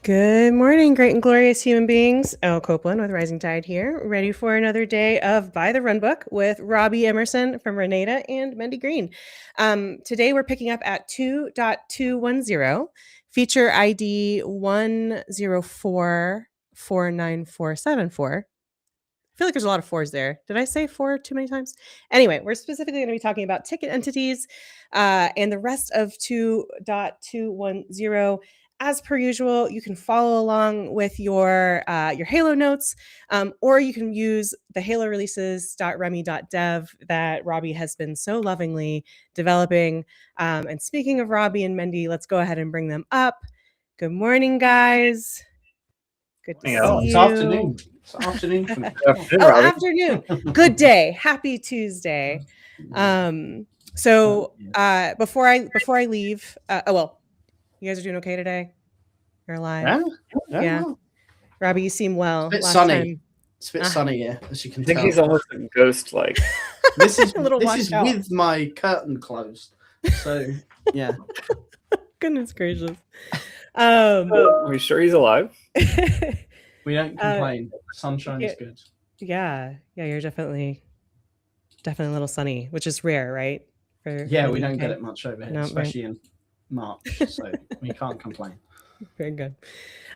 Good morning, great and glorious human beings. Elle Copeland with Rising Tide here, ready for another day of By the Runbook with Robbie Emerson from Renata and Mendy Green. Today we're picking up at 2.210, feature ID 1044947. I feel like there's a lot of fours there. Did I say four too many times? Anyway, we're specifically going to be talking about ticket entities and the rest of 2.210. As per usual, you can follow along with your Halo notes, or you can use the Halo releases.remy.dev that Robbie has been so lovingly developing. And speaking of Robbie and Mendy, let's go ahead and bring them up. Good morning, guys. Good to see you. It's afternoon. It's afternoon for me. Afternoon. Good day. Happy Tuesday. So before I leave, you guys are doing okay today? You're alive? Yeah. Robbie, you seem well. It's a bit sunny. It's a bit sunny here, as you can tell. I think he's almost a ghost-like. This is with my curtain closed. So, yeah. Goodness gracious. Are we sure he's alive? We don't complain. Sunshine is good. Yeah, you're definitely a little sunny, which is rare, right? We don't get it much over here, especially in March, so we can't complain. Very good.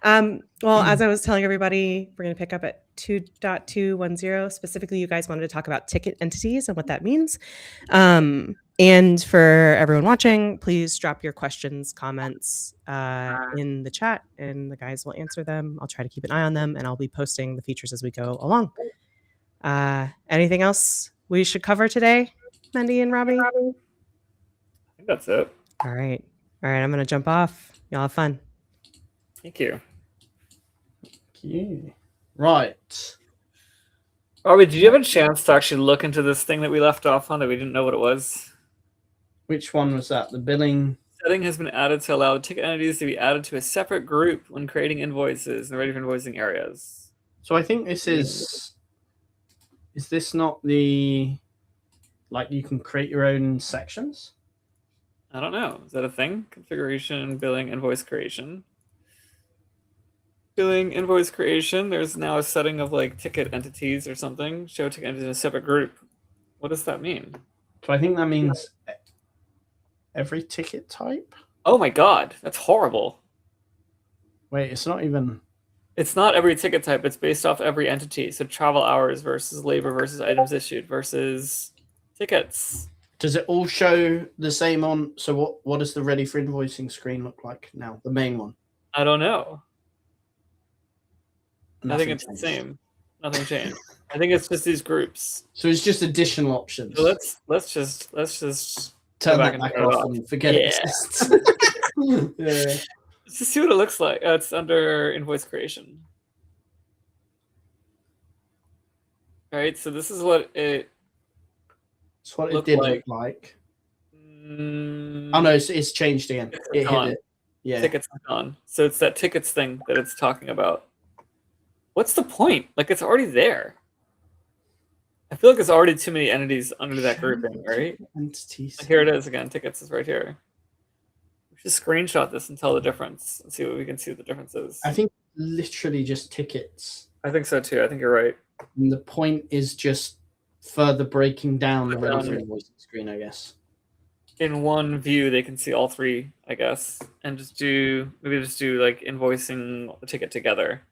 Well, as I was telling everybody, we're going to pick up at 2.210. Specifically, you guys wanted to talk about ticket entities and what that means. And for everyone watching, please drop your questions, comments in the chat, and the guys will answer them. I'll try to keep an eye on them, and I'll be posting the features as we go along. Anything else we should cover today, Mendy and Robbie? I think that's it. All right. I'm going to jump off. Y'all have fun. Thank you. Right. Robbie, did you have a chance to actually look into this thing that we left off on that we didn't know what it was? Which one was that? The billing? Setting has been added to allow ticket entities to be added to a separate group when creating invoices and ready for invoicing areas. So I think this is this not the, like, you can create your own sections? I don't know. Is that a thing? Configuration, billing, invoice creation. Billing, invoice creation. There's now a setting of like ticket entities or something. Show ticket entities in a separate group. What does that mean? So I think that means every ticket type. Oh my god, that's horrible. Wait, it's not even. It's not every ticket type. It's based off every entity. So travel hours versus labor versus items issued versus tickets. Does it all show the same on? So what does the ready for invoicing screen look like now? The main one. I don't know. Nothing I think it's changed. the same. Nothing changed. I think it's just these groups. So it's just additional options. So let's just turn that back off and forget it exists. Yeah. Let's just see what it looks like. It's under invoice creation. All right, so this is what it. It's what it did look like. Oh no, it's changed again. It hit it. Yeah. Tickets are gone. So it's that tickets thing that it's talking about. What's the point? Like, it's already there. I feel like there's already too many entities under that grouping, right? Entities. Like, here it is again. Tickets is right here. We should screenshot this and tell the difference and see what we can see what the difference is. I think literally just tickets. I think so too. I think you're right. And the point is just further breaking down the ready for invoicing screen, I guess. In one view, they can see all three, I guess, and maybe just do like invoicing the ticket together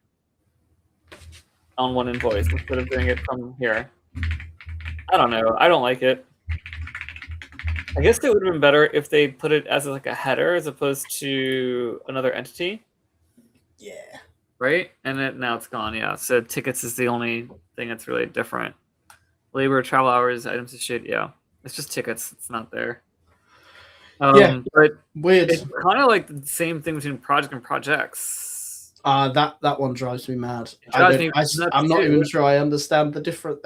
on one invoice instead of doing it from here. I don't know. I don't like it. I guess it would have been better if they put it as like a header as opposed to another entity. Yeah. Right? And now it's gone. Yeah. So tickets is the only thing that's really different. Labor, travel hours, items issued. Yeah. It's just tickets. It's not there. Yeah. But weird. It's kind of like the same thing between project and projects. That one drives me mad. I'm not even sure I understand the difference.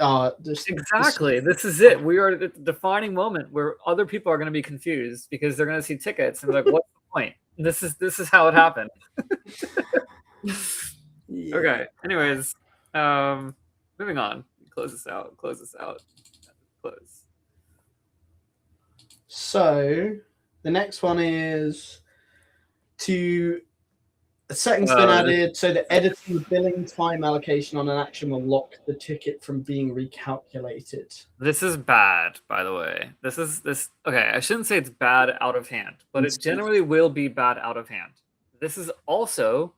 Exactly. This is it. We are at the defining moment where other people are going to be confused because they're going to see tickets and be like, "What's the point?" This is how it happened. Yeah. Okay. Anyways, moving on. Close this out. Close. So the next one is to A setting's been added, so the editing billing time allocation on an action will lock the ticket from being recalculated. This is bad, by the way. Okay, I shouldn't say it's bad out of hand, but it generally will be bad out of hand. This is also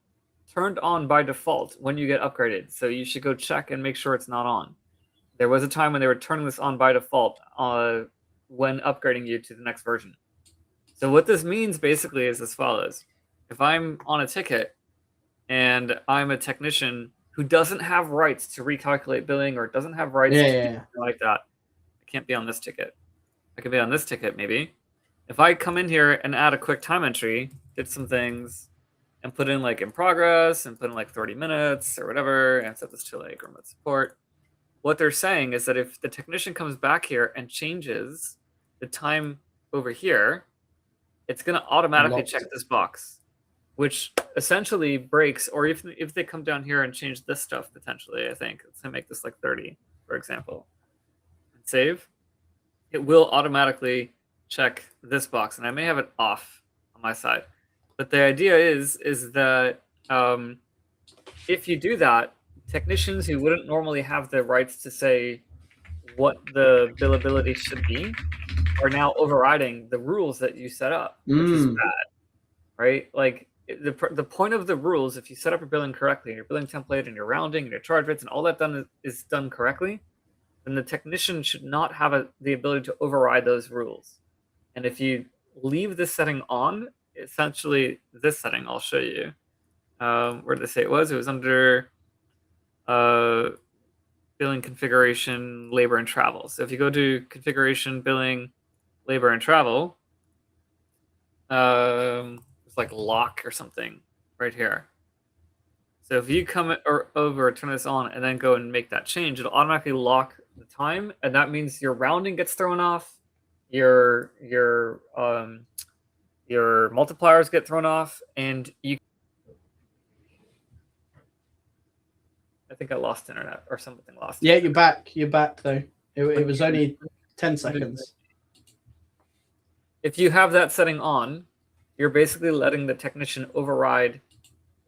turned on by default when you get upgraded, so you should go check and make sure it's not on. There was a time when they were turning this on by default when upgrading you to the next version. So what this means basically is as follows. If I'm on a ticket and I'm a technician who doesn't have rights to recalculate billing or doesn't have rights to do something like that, I can't be on this ticket. I can be on this ticket maybe. If I come in here and add a quick time entry, did some things, and put in like in progress and put in like 30 minutes or whatever, and set this to like remote support, what they're saying is that if the technician comes back here and changes the time over here, it's going to automatically check this box, which essentially breaks, or if they come down here and change this stuff potentially, I think, let's make this like 30, for example, and save, it will automatically check this box. And I may have it off on my side. But the idea is that if you do that, technicians who wouldn't normally have the rights to say what the billability should be are now overriding the rules that you set up, which is bad, right? Like the point of the rules, if you set up your billing correctly, and your billing template and your rounding and your charge rates and all that is done correctly, then the technician should not have the ability to override those rules. And if you leave this setting on, essentially this setting, I'll show you. Where did they say it was? It was under billing configuration, labor and travel. So if you go to configuration, billing, labor and travel, it's like lock or something right here. So if you come over, turn this on, and then go and make that change, it'll automatically lock the time, and that means your rounding gets thrown off, your multipliers get thrown off, and you. I think I lost internet or something lost. Yeah, you're back. You're back though. It was only 10 seconds. If you have that setting on, you're basically letting the technician override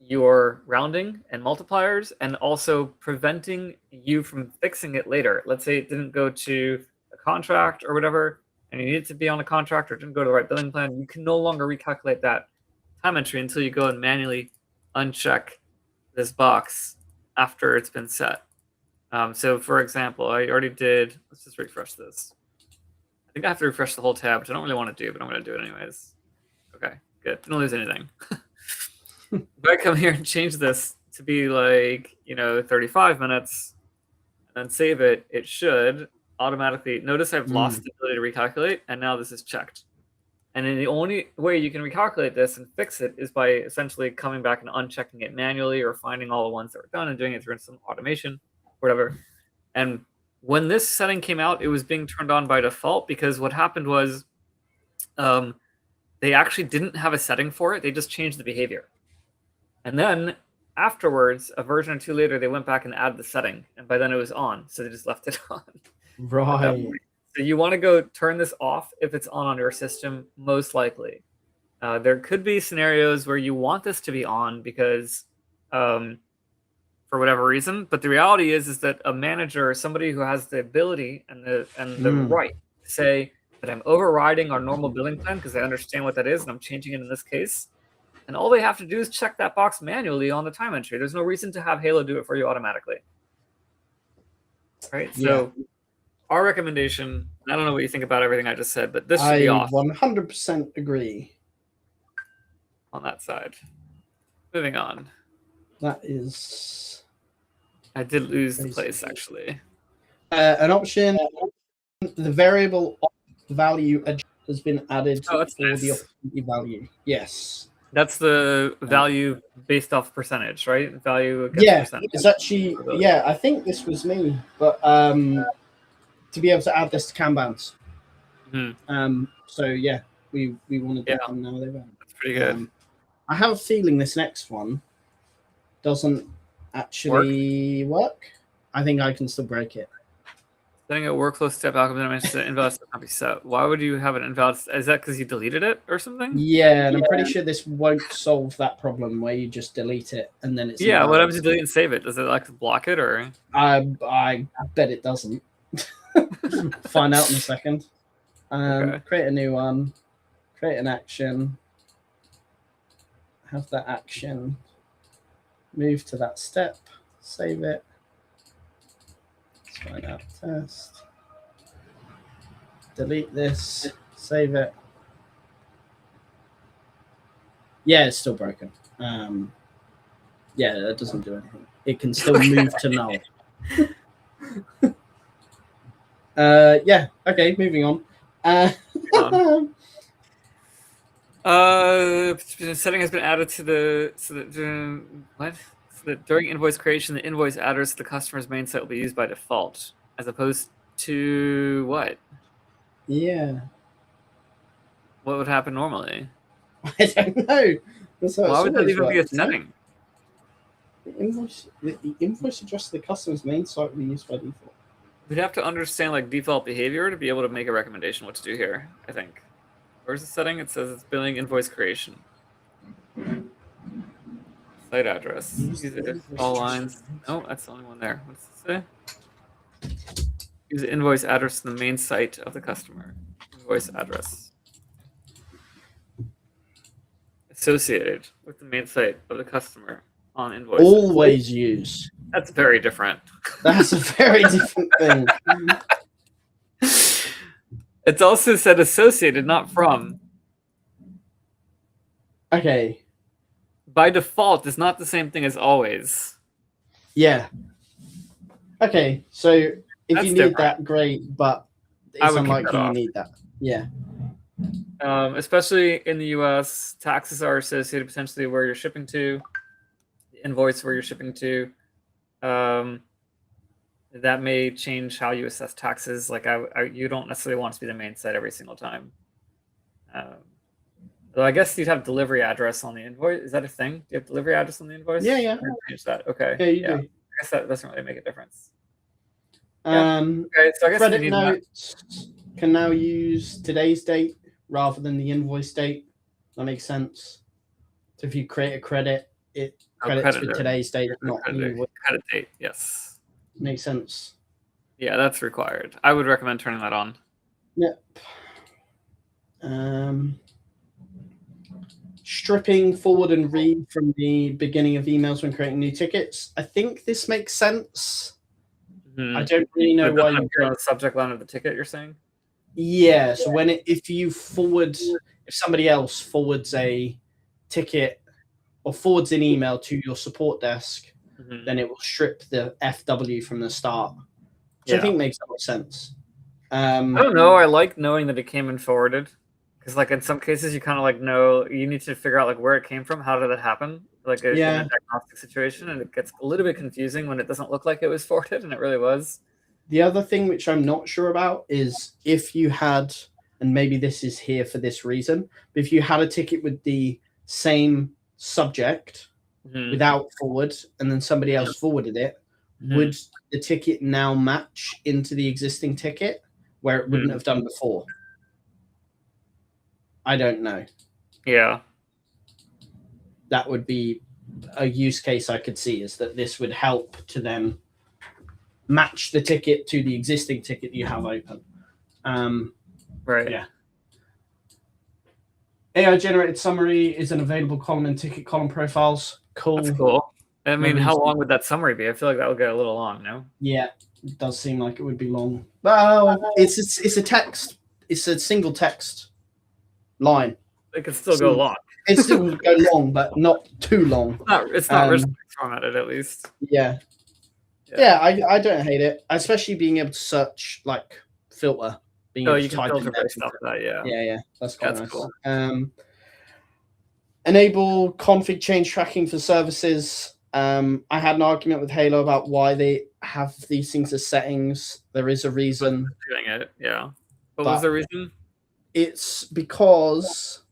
your rounding and multipliers, and also preventing you from fixing it later. Let's say it didn't go to a contract or whatever, and you need it to be on a contract, or didn't go to the right billing plan. You can no longer recalculate that time entry until you go and manually uncheck this box after it's been set. So for example, I already did, let's just refresh this. I think I have to refresh the whole tab, which I don't really want to do, but I'm going to do it anyways. Okay, good. Didn't lose anything. If I come here and change this to be like, 35 minutes, and then save it, it should automatically, notice I've lost the ability to recalculate, and now this is checked. And then the only way you can recalculate this and fix it is by essentially coming back and unchecking it manually, or finding all the ones that were done and doing it through some automation, whatever. And when this setting came out, it was being turned on by default, because what happened was they actually didn't have a setting for it. They just changed the behavior. And then afterwards, a version or two later, they went back and added the setting. And by then it was on. So they just left it on. Right. So you want to go turn this off if it's on your system, most likely. There could be scenarios where you want this to be on because for whatever reason. But the reality is that a manager or somebody who has the ability and the right to say that I'm overriding our normal billing plan because I understand what that is and I'm changing it in this case. And all they have to do is check that box manually on the time entry. There's no reason to have Halo do it for you automatically. Right? Yeah. So our recommendation, I don't know what you think about everything I just said, but this should be off. 100% agree. On that side. Moving on. That is... I did lose the place, actually. An option, the variable value has been added for nice. The opportunity value. Yes. That's the value based off percentage, right? Value against percentage. It's actually, I think this was me, but to be able to add this to Kanbans. So yeah, we wanted that one now. That's pretty good. I have a feeling this next one doesn't actually work. I think I can still break it. Setting a workflow step algorithm mentions that invalid step not be set. Why would you have an invalid? Is that because you deleted it or something? Yeah, and I'm pretty sure this won't solve that problem where you just delete it and then it's Yeah, what invalid. happens if you delete and save it? Does it like block it or? I bet it doesn't. Find out in a second. Okay. Create a new one. Create an action. Have that action. Move to that step. Save it. Let's find out test. Delete this. Save it. Yeah, it's still broken. Yeah, that doesn't do anything. It can still move to null. Yeah. Okay. Moving on. Setting has been added to the so that during invoice creation, the invoice address of the customer's main site will be used by default, as opposed to what? Yeah. What would happen normally? I don't know. Why would that even be a setting? The invoice address of the customer's main site will be used by default. We'd have to understand like default behavior to be able to make a recommendation what to do here, I think. Where's the setting? It says it's billing invoice creation. Site address. Use it all lines. No, that's the only one there. What does it say? Use the invoice address to the main site of the customer. Invoice address. Associated with the main site of the customer on invoice. Always use. That's very different. That's a very different thing. It's also said associated, not from. Okay. By default is not the same thing as always. Yeah. Okay, so if That's you need different. that, great, but it's unlikely you need that. Yeah. Especially in the US, taxes are associated potentially where you're shipping to, the invoice where you're shipping to. That may change how you assess taxes. Like you don't necessarily want to be the main site every single time. Though I guess you'd have delivery address on the invoice. Is that a thing? Do you have delivery address on the invoice? Yeah. Change that. Okay. Yeah, you do. I guess that doesn't really make a difference. Okay, so I guess credit notes can now use today's date rather than the invoice date. That makes sense. So if you create a credit, it credits with today's date, not the invoice. Credit date. Yes. Makes sense. Yeah, that's required. I would recommend turning that on. Yep. Stripping forward and read from the beginning of emails when creating new tickets. I think this makes sense. I don't really know why you on the subject line of the ticket. You're saying? Yeah. So if somebody else forwards a ticket or forwards an email to your support desk, then it will strip the FW from the start, which I think makes a lot of sense. I don't know. I like knowing that it came in forwarded. Because like in some cases you kind of like know you need to figure out like where it came from, how did it happen, like in a diagnostic situation, and it gets a little bit confusing when it doesn't look like it was forwarded and it really was. The other thing which I'm not sure about is if you had, and maybe this is here for this reason, but if you had a ticket with the same subject without forward and then somebody else forwarded it, would the ticket now match into the existing ticket where it wouldn't have done before? I don't know. Yeah. That would be a use case I could see, is that this would help to then match the ticket to the existing ticket you have open. Right. Yeah. AI generated summary is an available column in ticket column profiles. Cool. That's cool. I mean, how long would that summary be? I feel like that would get a little long, no? Yeah, it does seem like it would be long. Well, it's a text. It's a single text line. It could still go long. It still would go long, but not too long. It's not richly formatted, at least. Yeah. I don't hate it, especially being able to search, like filter. You can filter based off that. Yeah, that's quite nice. Cool. Enable config change tracking for services. I had an argument with Halo about why they have these things as settings. There is a reason. Doing it, yeah. What was the reason? It's because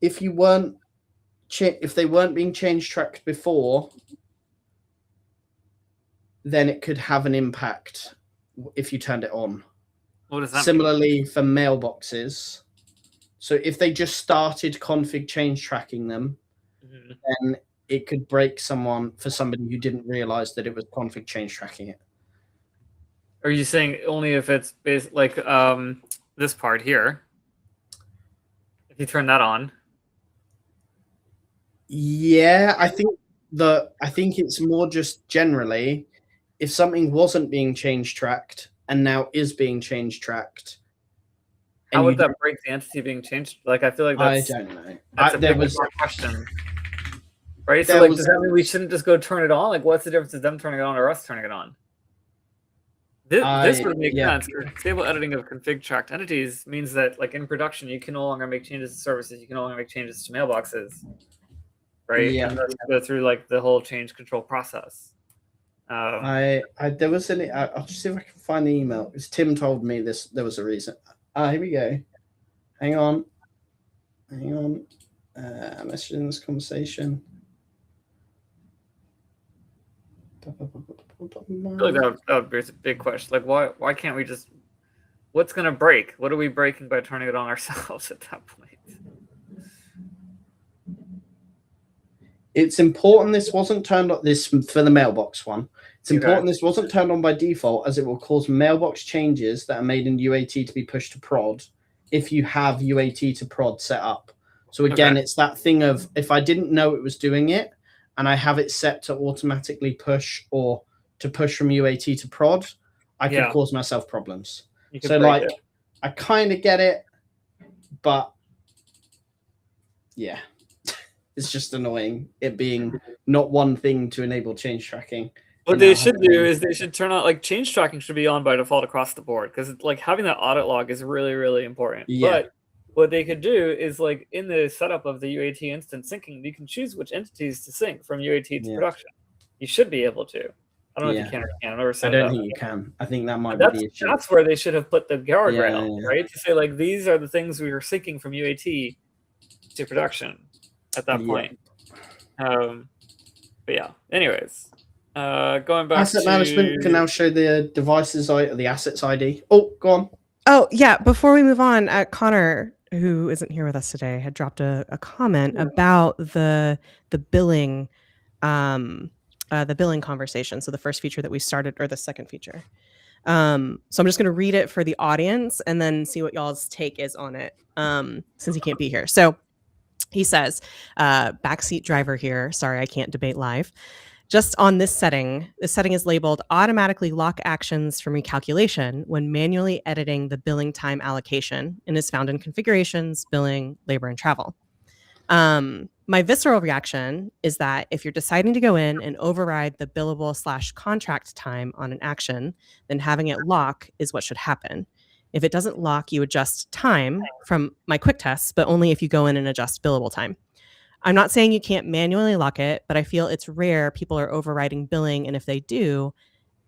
if they weren't being change tracked before, then it could have an impact if you turned it on. What does that Similarly for mailboxes. So if they just started config change tracking them, then it could break for somebody who didn't realize that it was config change tracking it. Are you saying only if it's like this part here? If you turn that on? Yeah, I think it's more just generally if something wasn't being change tracked and now is being change tracked. How would that break the entity being changed? Like, I feel like that's, I don't know. That's a big question. Right? So, like, does that mean we shouldn't just go turn it on? Like, what's the difference of them turning it on or us turning it on? This would make sense. Stable editing of config tracked entities means that, like, in production, you can no longer make changes to services. You can no longer make changes to mailboxes. Right? Yeah. And go through, like, the whole change control process. There was I'll just see if I can find the email. Because Tim told me there was a reason. Here we go. Hang on. Message in this conversation. I feel like that would be a big question. Like, why can't we just? What's going to break? What are we breaking by turning it on ourselves at that point? It's important this wasn't turned on. This for the mailbox one. It's important this wasn't turned on by default, as it will cause mailbox changes that are made in UAT to be pushed to prod if you have UAT to prod set up. So again, it's that thing of if I didn't know it was doing it and I have it set to automatically push or to push from UAT to prod, I could cause myself problems. So like, I kind of get it, but yeah, it's just annoying it being not one thing to enable change tracking. What they should do is they should turn on, like, change tracking should be on by default across the board, because like having that audit log is really, really important. Yeah. But what they could do is, like, in the setup of the UAT instance syncing, you can choose which entities to sync from UAT to production. You should be able to. I don't know if you can or can't. I've never said I don't think you can. I think that might be the issue. That's where they should have put the guardrail, right? To say, like, these are the things we are syncing from UAT to production at that point. But yeah. Anyways. Going back asset management can now show the devices or the assets ID. Oh, go on. Oh, yeah. Before we move on, Connor, who isn't here with us today, had dropped a comment about the billing conversation. So the first feature that we started, or the second feature. So I'm just going to read it for the audience and then see what y'all's take is on it, since he can't be here. So he says, backseat driver here. Sorry, I can't debate live. Just on this setting is labeled automatically lock actions from recalculation when manually editing the billing time allocation and is found in configurations, billing, labor, and travel. My visceral reaction is that if you're deciding to go in and override the billable/contract time on an action, then having it lock is what should happen. If it doesn't lock, you adjust time from my quick tests, but only if you go in and adjust billable time. I'm not saying you can't manually lock it, but I feel it's rare people are overriding billing, and if they do,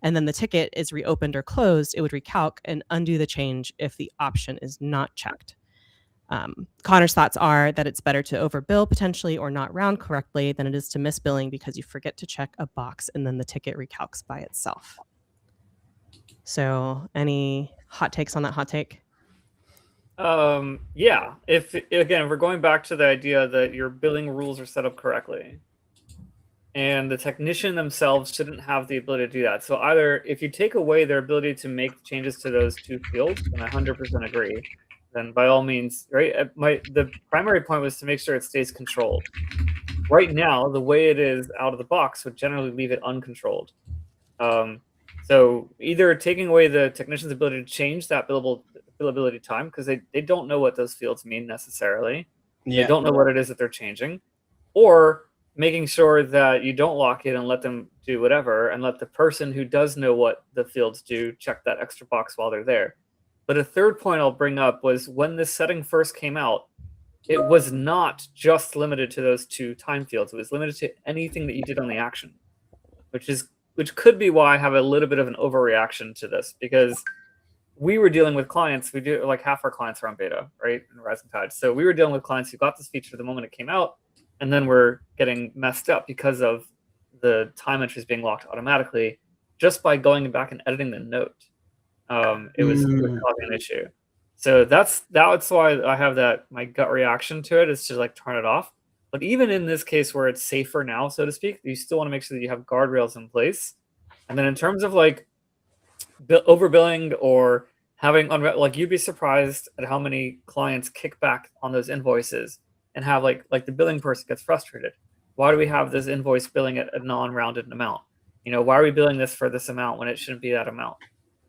and then the ticket is reopened or closed, it would recalc and undo the change if the option is not checked. Connor's thoughts are that it's better to overbill potentially or not round correctly than it is to miss billing because you forget to check a box and then the ticket recalcs by itself. So any hot takes on that hot take? Yeah. If we're going back to the idea that your billing rules are set up correctly, and the technician themselves shouldn't have the ability to do that. So either if you take away their ability to make changes to those two fields, and I 100% agree, then by all means, right? The primary point was to make sure it stays controlled. Right now, the way it is out of the box would generally leave it uncontrolled. So either taking away the technician's ability to change that billability time, because they don't know what those fields mean necessarily. They don't know what it is that they're changing, or making sure that you don't lock it and let them do whatever, and let the person who does know what the fields do check that extra box while they're there. But a third point I'll bring up was when this setting first came out, it was not just limited to those two time fields. It was limited to anything that you did on the action, which could be why I have a little bit of an overreaction to this, because we were dealing with clients. We do, like, half our clients are on beta, right, in Rising Tide. So we were dealing with clients who got this feature the moment it came out, and then we're getting messed up because of the time entries being locked automatically just by going back and editing the note. it was causing an issue. So that's why I have my gut reaction to it is to like turn it off. But even in this case where it's safer now, so to speak, you still want to make sure that you have guardrails in place. And then in terms of like overbilling or having like, you'd be surprised at how many clients kick back on those invoices and have like the billing person gets frustrated. Why do we have this invoice billing at a non-rounded amount? Why are we billing this for this amount when it shouldn't be that amount?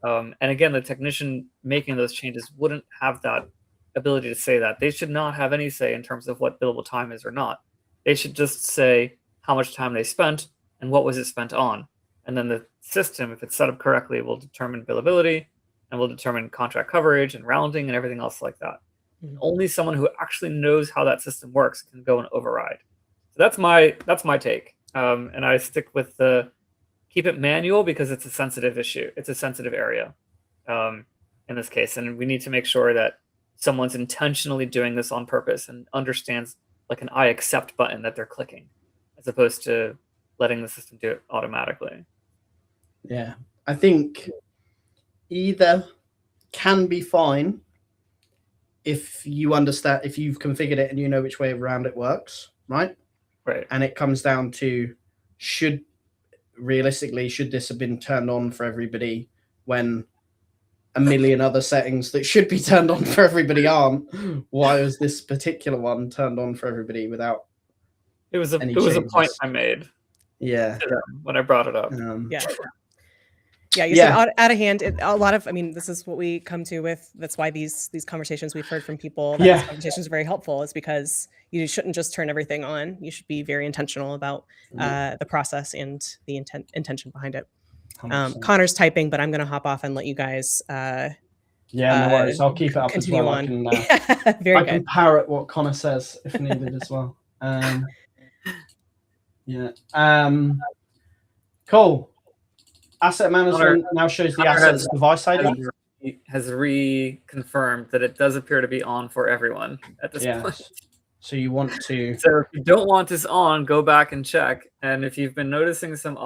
And again, the technician making those changes wouldn't have that ability to say that. They should not have any say in terms of what billable time is or not. They should just say how much time they spent and what was it spent on. And then the system, if it's set up correctly, will determine billability and will determine contract coverage and rounding and everything else like that. And only someone who actually knows how that system works can go and override. So that's my take. And I stick with keep it manual because it's a sensitive issue. It's a sensitive area in this case. And we need to make sure that someone's intentionally doing this on purpose and understands like an I accept button that they're clicking, as opposed to letting the system do it automatically. Yeah, I think either can be fine if you understand, if you've configured it and you know which way around it works, right? Right. And it comes down to realistically, should this have been turned on for everybody when a million other settings that should be turned on for everybody aren't? Why was this particular one turned on for everybody without? It was a point I made. Yeah. When I brought it up. Yeah, you said out of hand. A lot of, this is what we come to with. That's why these conversations we've heard from people. These conversations are very helpful. Is because you shouldn't just turn everything on. You should be very intentional about the process and the intention behind it. Connor's typing, but I'm going to hop off and let you guys. No worries. I'll keep it up as well. I can parrot what Connor says if needed as well. Cool. Asset management now shows the asset's device ID. Has reconfirmed that it does appear to be on for everyone at this point. So you want to. So if you don't want this on, go back and check. And if you've been noticing some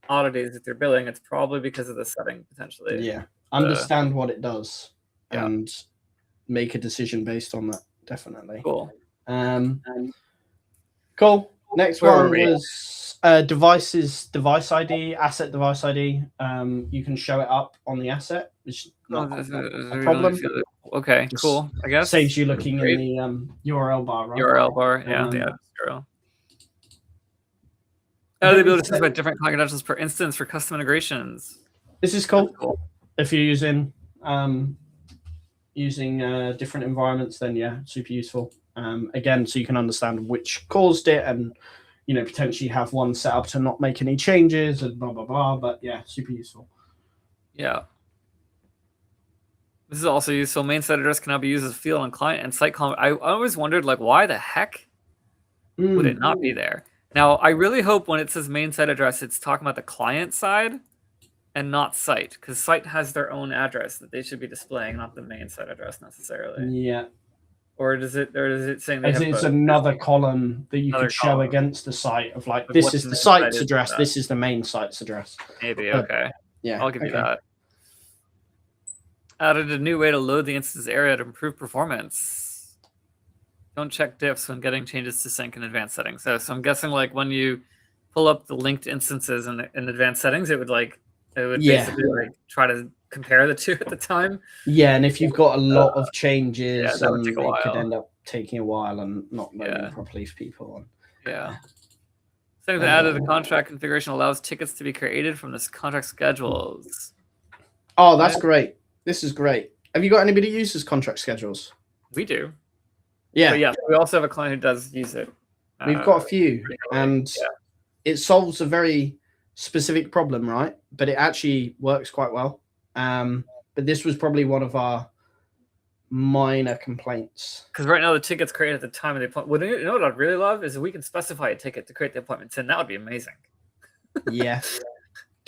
oddities with your billing, it's probably because of the setting potentially. Yeah. Understand what it does and make a decision based on that. Definitely. Cool. Cool. Next one was device ID, asset device ID. You can show it up on the asset, which is not a problem. Okay, cool. I guess saves you looking in the URL bar, right? URL bar, the URL. The ability to specify different credentials per instance for custom integrations. This is cool. If you're using different environments, then super useful. Again, so you can understand which caused it and potentially have one set up to not make any changes and blah blah blah. But super useful. Yeah. This is also useful. Main site address can now be used as a field on client and site column. I always wondered, why the heck would it not be there? Now, I really hope when it says main site address, it's talking about the client side and not site, because site has their own address that they should be displaying, not the main site address necessarily. Yeah. Or is it saying it's another column that you could show against the site of this is the site's address, this is the main site's address. Maybe, okay. Yeah. I'll give you that. Added a new way to load the instance area to improve performance. Don't check diffs when getting changes to sync in advanced settings. So I'm guessing when you pull up the linked instances in advanced settings, it would basically try to compare the two at the time. Yeah, and if you've got a lot of changes, that would take a while. It could end up taking a while and not loading properly for people. Same thing, added a contract configuration allows tickets to be created from this contract schedules. Oh, that's great. This is great. Have you got anybody who uses contract schedules? We do. Yeah. But we also have a client who does use it. We've got a few, and it solves a very specific problem, right? But it actually works quite well. But this was probably one of our minor complaints. Because right now the ticket's created at the time of the appointment. Well, you know what I'd really love is if we can specify a ticket to create the appointments, and that would be amazing. Yeah.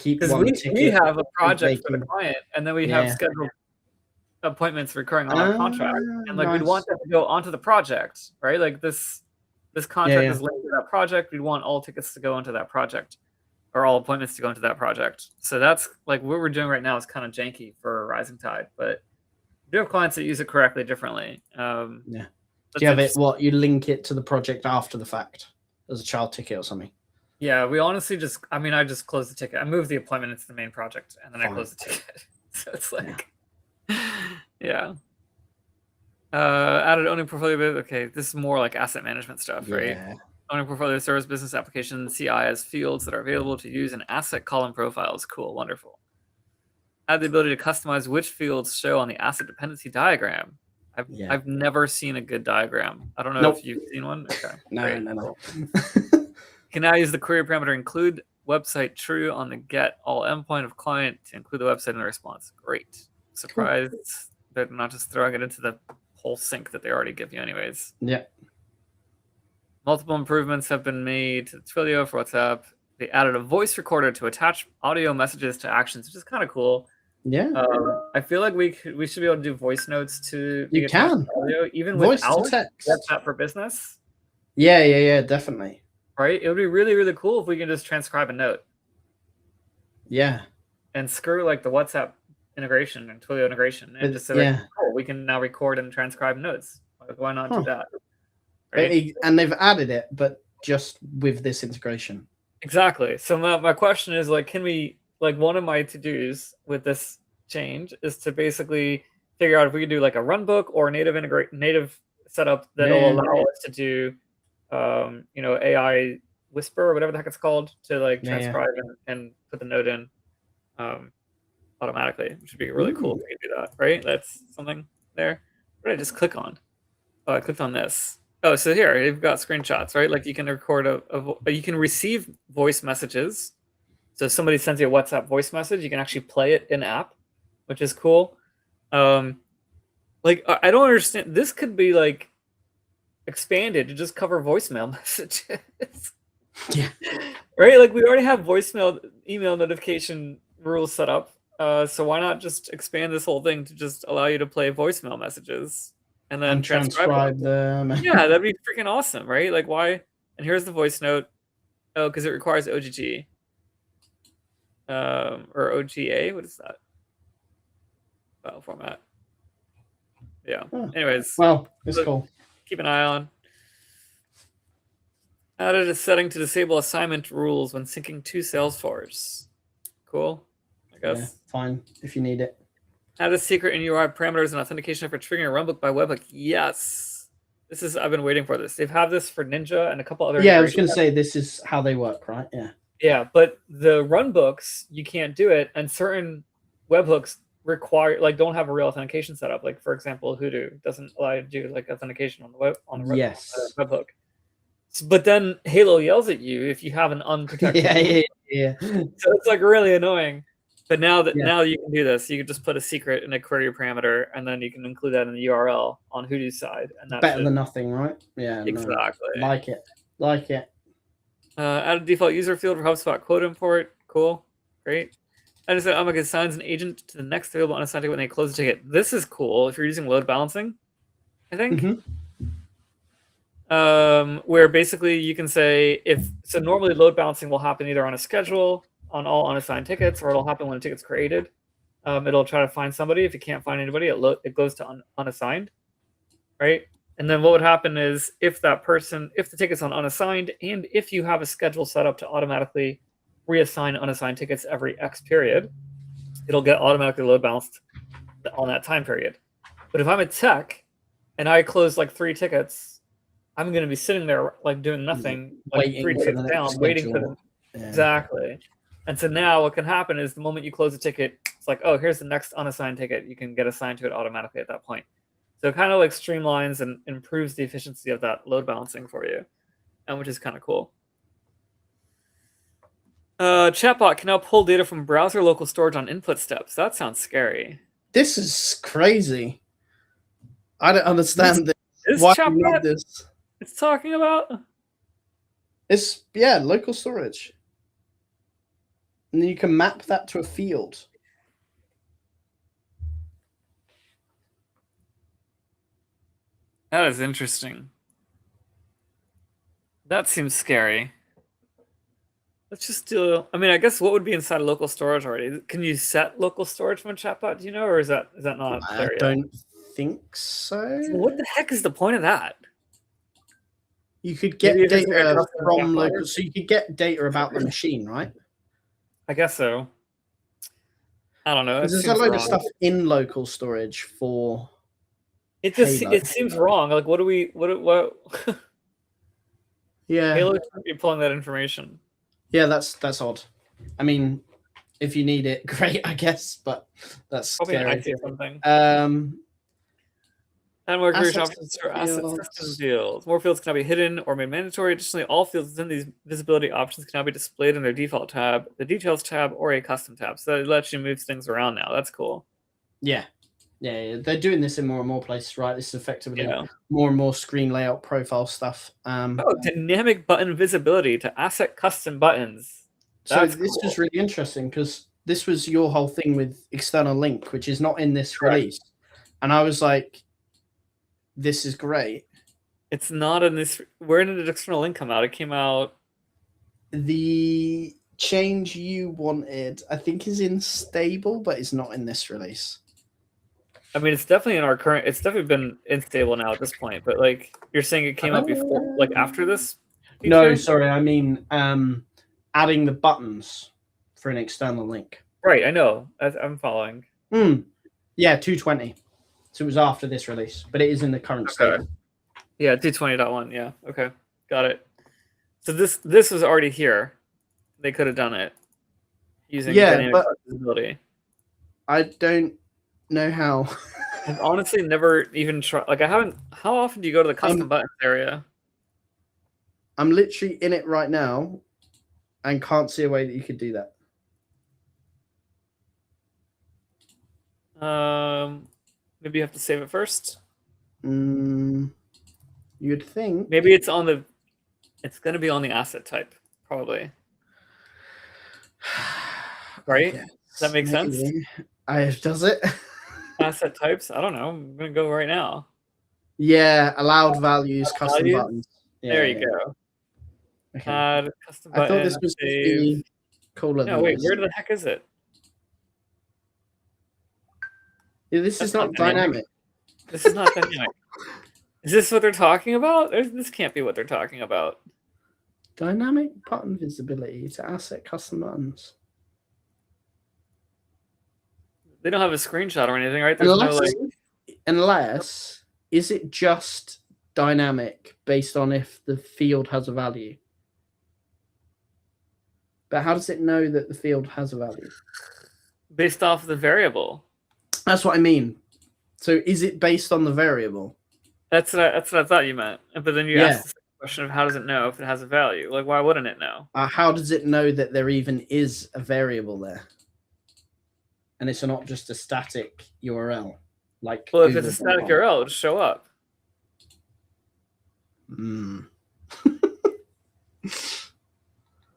Because we have a project for the client, and then we have scheduled appointments recurring on our contract, and we'd want that to go onto the project, right? This contract is linked to that project. We'd want all tickets to go onto that project. or all appointments to go into that project. So that's like what we're doing right now is kind of janky for Rising Tide, but we do have clients that use it correctly differently. Yeah. Do you have it? What you link it to the project after the fact as a child ticket or something? Yeah, we honestly just. I mean, I just close the ticket. I move the appointment into the main project, and then I close the ticket. So it's like, yeah. Added owning portfolio. Okay, this is more like asset management stuff, right? Owning portfolio service business application CI as fields that are available to use in asset column profiles. Cool, wonderful. Add the ability to customize which fields show on the asset dependency diagram. I've never seen a good diagram. I don't know if you've seen one. Okay. No. You can now use the query parameter include website true on the get all endpoint of client to include the website in the response. Great. Surprised they're not just throwing it into the whole sync that they already give you anyways. Yeah. Multiple improvements have been made to Twilio for WhatsApp. They added a voice recorder to attach audio messages to actions, which is kind of cool. Yeah. I feel like we should be able to do voice notes to you can audio, even voice without to text. WhatsApp for business. Yeah, definitely. Right? It would be really, really cool if we can just transcribe a note. Yeah. And screw like the WhatsApp integration and Twilio integration, and just say like, oh, we can now record and transcribe notes. Like, why not do that? Right? And they've added it, but just with this integration. Exactly. So my question is like, can we, like, one of my to-dos with this change is to basically figure out if we could do like a runbook or native setup that'll allow us to do AI whisper or whatever the heck it's called to like transcribe and put the note in automatically, which would be really cool if we could do that, right? That's something there. What did I just click on? Oh, I clicked on this. Oh, so here you've got screenshots, right? Like you can record you can receive voice messages. So if somebody sends you a WhatsApp voice message, you can actually play it in app, which is cool. Like I don't understand. This could be like expanded to just cover voicemail messages. Yeah. Right? Like we already have voicemail email notification rules set up. So why not just expand this whole thing to just allow you to play voicemail messages and then transcribe them? Yeah, that'd be freaking awesome, right? Like why? And here's the voice note. Oh, because it requires OGG. Or OGA. What is that? File format. Yeah. Anyways. Well, it's cool. Keep an eye on. Added a setting to disable assignment rules when syncing to Salesforce. Cool. I guess. Yeah, fine if you need it. Add a secret in URI parameters and authentication for triggering a runbook by webhook. Yes. This is, I've been waiting for this. They've had this for Ninja and a couple other. Yeah, I was going to say this is how they work, right? Yeah. Yeah, but the runbooks, you can't do it, and certain webhooks require, like, don't have a real authentication setup. Like, for example, Hoodoo doesn't allow you to do like authentication on the webhook. But then Halo yells at you if you have an unprotected. Yeah. So it's like really annoying. But now you can do this. You can just put a secret in a query parameter, and then you can include that in the URL on Hoodoo's side, and that's better than nothing, right? Yeah, exactly. No. Like it. Add a default user field for HubSpot quote import. Cool, great. I just said Omega assigns an agent to the next available unassigned ticket when they close the ticket. This is cool if you're using load balancing, I think. Where basically you can say so normally load balancing will happen either on a schedule on all unassigned tickets, or it'll happen when a ticket's created. It'll try to find somebody. If you can't find anybody, it goes to unassigned, right? And then what would happen is if the ticket's on unassigned, and if you have a schedule set up to automatically reassign unassigned tickets every X period, it'll get automatically load balanced on that time period. But if I'm a tech and I close like 3 tickets, I'm going to be sitting there like doing nothing, like 3 tickets down, waiting for them. Yeah. Exactly. And so now what can happen is the moment you close a ticket, it's like, oh, here's the next unassigned ticket. You can get assigned to it automatically at that point. So it kind of like streamlines and improves the efficiency of that load balancing for you, and which is kind of cool. Chatbot can now pull data from browser local storage on input steps. That sounds scary. This is crazy. I don't understand this. Why do you need this? It's talking about? It's, local storage. And then you can map that to a field. That is interesting. That seems scary. Let's just do. I mean, I guess what would be inside of local storage already? Can you set local storage from a chatbot? Do you know, or is that not I there yet? don't think so. So what the heck is the point of that? You could get Maybe if it's like a data custom from chatbot. local, so you could get data about the machine, right? I guess so. I don't know. It There's a seems load wrong. of stuff in local storage for. It just Halo. it seems wrong. Like, what? Yeah. Halo shouldn't be pulling that information. Yeah, that's odd. I mean, if you need it, great, I guess, but that's Probably an scary. IT something. And more Asset options for asset fields. system fields. More fields can now be hidden or made mandatory. Additionally, all fields within these visibility options can now be displayed in their default tab, the details tab, or a custom tab. So it lets you move things around now. That's cool. Yeah. They're doing this in more and more places, right? This is effectively Yeah. more and more screen layout profile stuff. Dynamic button visibility to asset custom buttons. So this was really interesting because this was your whole thing with external link, which is not in this release. And I was like, this is great. It's not in this. Where did the external link come out? It came out. The change you wanted, I think, is in stable, but it's not in this release. I mean, it's definitely in our current. It's definitely been unstable now at this point. But like, you're saying it came out before, like after this? Feature? No, sorry. I mean, adding the buttons for an external link. Right, I know. I'm following. Yeah, 220. So it was after this release, but it is in the current state. Yeah, 220.1. Yeah, okay, got it. So this was already here. They could have done it using dynamic visibility. I don't know how. I've honestly never even tried. Like, I haven't. How often do you go to the custom buttons area? I'm literally in it right now, and can't see a way that you could do that. Maybe you have to save it first. You'd think. Maybe it's on the. It's going to be on the asset type, probably. Right? Does that make sense? Does it? Asset types? I don't know. I'm going to go right now. Yeah, allowed values, custom buttons. Yeah, there you go. Okay. Add custom button. I thought this was the cooler. No, wait. Where the heck is it? Yeah, this is not dynamic. This is not dynamic. Is this what they're talking about? This can't be what they're talking about. Dynamic button visibility to asset custom buttons. They don't have a screenshot or anything, right? Unless, is it just dynamic based on if the field has a value? But how does it know that the field has a value? Based off the variable. That's what I mean. So is it based on the variable? That's what I thought you meant. But then you asked the question of how does it know if it has a value? Like, why wouldn't it know? How does it know that there even is a variable there? And it's not just a static URL. Like, well, if it's a static URL, it'll show up.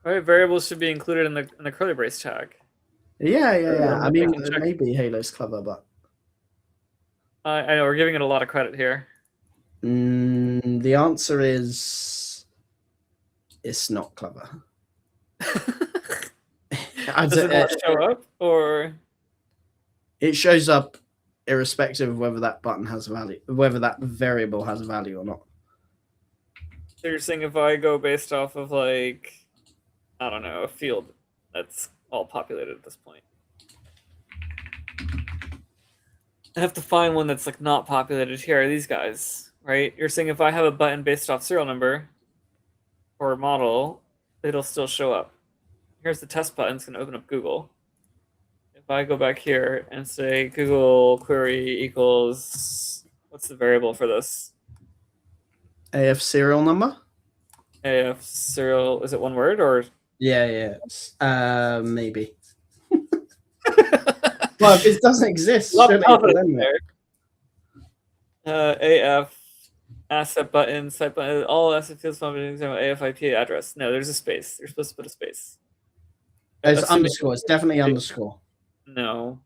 Right, variables should be included in the curly brace tag. Yeah. I mean, maybe Halo's clever, but I know we're giving it a lot of credit here. The answer is it's not clever. Does it not show up, or it shows up irrespective of whether that button has a value, whether that variable has a value or not. So you're saying if I go based off of, like, I don't know, a field that's all populated at this point, I have to find one that's like not populated. Here are these guys, right? You're saying if I have a button based off serial number or model, it'll still show up. Here's the test button. It's going to open up Google. If I go back here and say Google query equals, what's the variable for this? AF serial number? AF serial, is it one word or? Yeah. Maybe. Well, if it doesn't exist, AF asset button, site button, all asset fields functions AF IP address. No, there's a space. You're supposed to put a space. It's underscore. It's definitely underscore. No.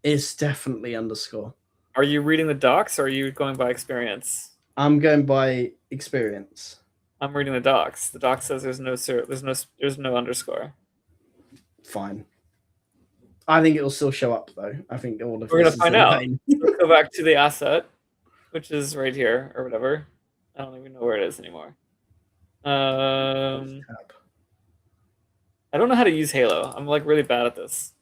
It's definitely underscore. Are you reading the docs or are you going by experience? I'm going by experience. I'm reading the docs. The doc says there's no underscore. Fine. I think it'll still show up though. I think all of We're this gonna is find in out. vain. Let's go back to the asset, which is right here or whatever. I don't even know where it is anymore. I don't know how to use Halo. I'm like really bad at this.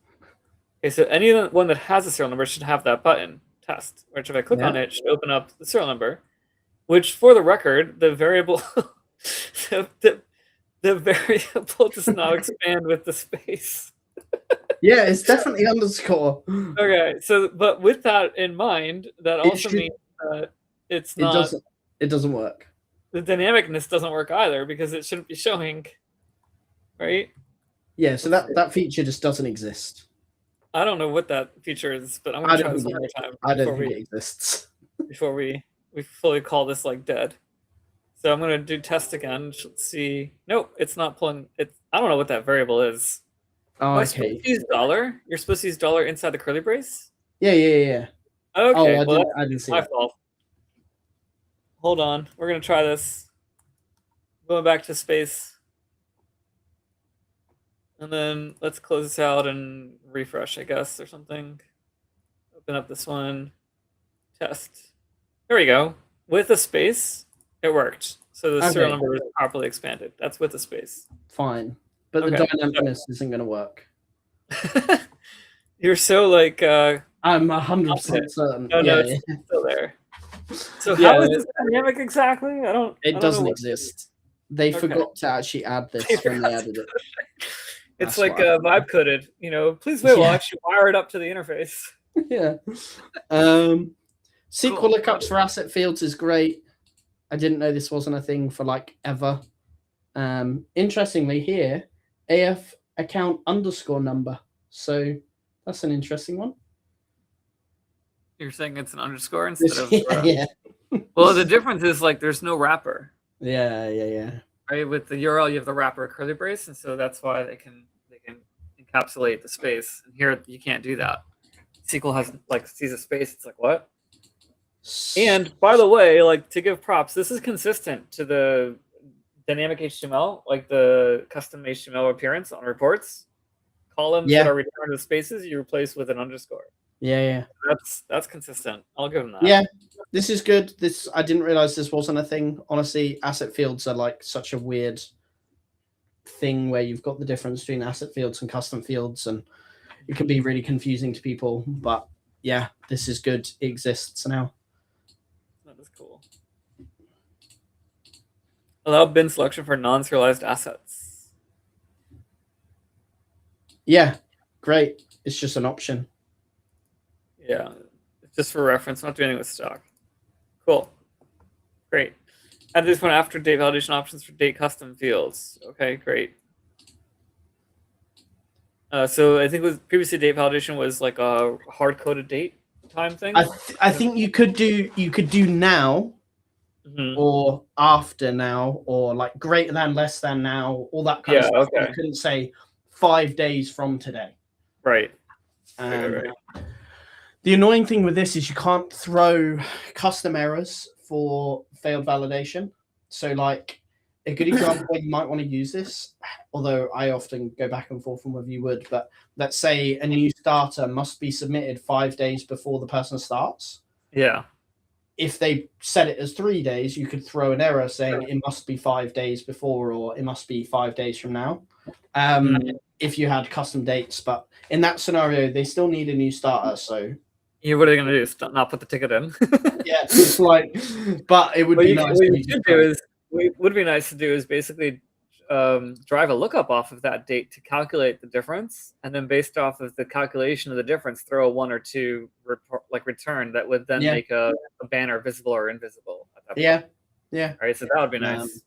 Okay, so anyone that has a serial number should have that button test, which if I click on it, should open up the serial number, which for the record, the variable the variable does not expand with the space. Yeah, it's definitely underscore. Okay, so but with that in mind, that also means that it's not. It doesn't work. The dynamicness doesn't work either because it shouldn't be showing, right? Yeah, so that feature just doesn't exist. I don't know what that feature is, but I'm gonna try this one more time. I don't think it exists. Before we fully call this like dead. So I'm gonna do test again. Let's see. Nope, it's not pulling. I don't know what that variable is. Oh, okay. Supposed to use $? You're supposed to use $? Inside the curly brace? Yeah. Okay. Oh, I didn't see my that. fault. Hold on. We're gonna try this. Going back to space. And then let's close this out and refresh, I guess, or something. Open up this one. Test. There we go. With a space, it worked. So the serial number is properly expanded. That's with a space. Fine. But the dynamicness isn't going to work. You're so like... I'm 100% certain. No, it's still there. So how is this dynamic exactly? It doesn't exist. They forgot to actually add this when they added it. It's like vibe coded, please wait while I actually wire it up to the interface. Yeah. SQL lookups for asset fields is great. I didn't know this wasn't a thing for like ever. Interestingly here, AF account underscore number. So that's an interesting one. You're saying it's an underscore instead of yeah. Well, the difference is like there's no wrapper. Yeah. Right, with the URL, you have the wrapper curly brace, and so that's why they can encapsulate the space. And here, you can't do that. SQL has sees a space. It's like what? And by the way, to give props, this is consistent to the dynamic HTML, like the custom HTML appearance on reports. Columns that are returned with spaces, you replace with an underscore. Yeah. That's consistent. I'll give them that. Yeah. This is good. I didn't realize this wasn't a thing. Honestly, asset fields are like such a weird thing where you've got the difference between asset fields and custom fields, and it can be really confusing to people. But yeah, this is good. It exists now. That is cool. Allow bin selection for non-serialized assets. Yeah, great. It's just an option. Yeah, just for reference, not doing anything with stock. Cool. Great. Add this one after date validation options for date custom fields. Okay, great. So I think previously date validation was like a hard-coded date time thing. I think you could do now, or after now, or like greater than, less than now, all that kind of stuff. Okay. You couldn't say 5 days from today. Right. Right. The annoying thing with this is you can't throw custom errors for failed validation. So like a good example where you might want to use this, although I often go back and forth on whether you would, but let's say a new starter must be submitted 5 days before the person starts. Yeah. If they set it as 3 days, you could throw an error saying it must be 5 days before, or it must be 5 days from now. If you had custom dates, but in that scenario, they still need a new starter. So what are they going to do? Not put the ticket in? Yeah, it's like, but it would be nice. What would be nice to do is basically drive a lookup off of that date to calculate the difference, and then based off of the calculation of the difference, throw a 1 or 2 return that would then make a banner visible or invisible at that point. Yeah. All right, so that would be nice.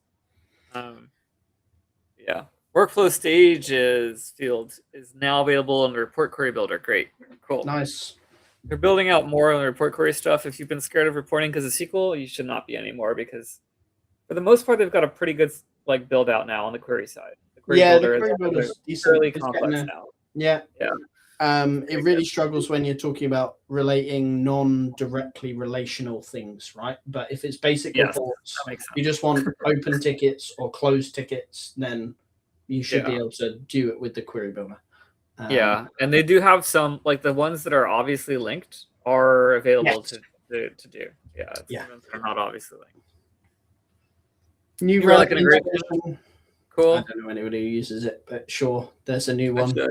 Yeah. Workflow stages field is now available in the report query builder. Great. Cool. Nice. They're building out more on the report query stuff. If you've been scared of reporting because of SQL, you should not be anymore, because for the most part, they've got a pretty good build out now on the query side. The query builder is fairly complex now. Yeah. it really struggles when you're talking about relating non-directly relational things, right? But if it's basic reports, you just want open tickets or closed tickets, then you should be able to do it with the query builder. Yeah, and they do have some, like the ones that are obviously linked are available to do. Yeah, the ones that are not obviously linked. New Relic integration. Cool. I don't know anybody who uses it, but sure, there's a new one. You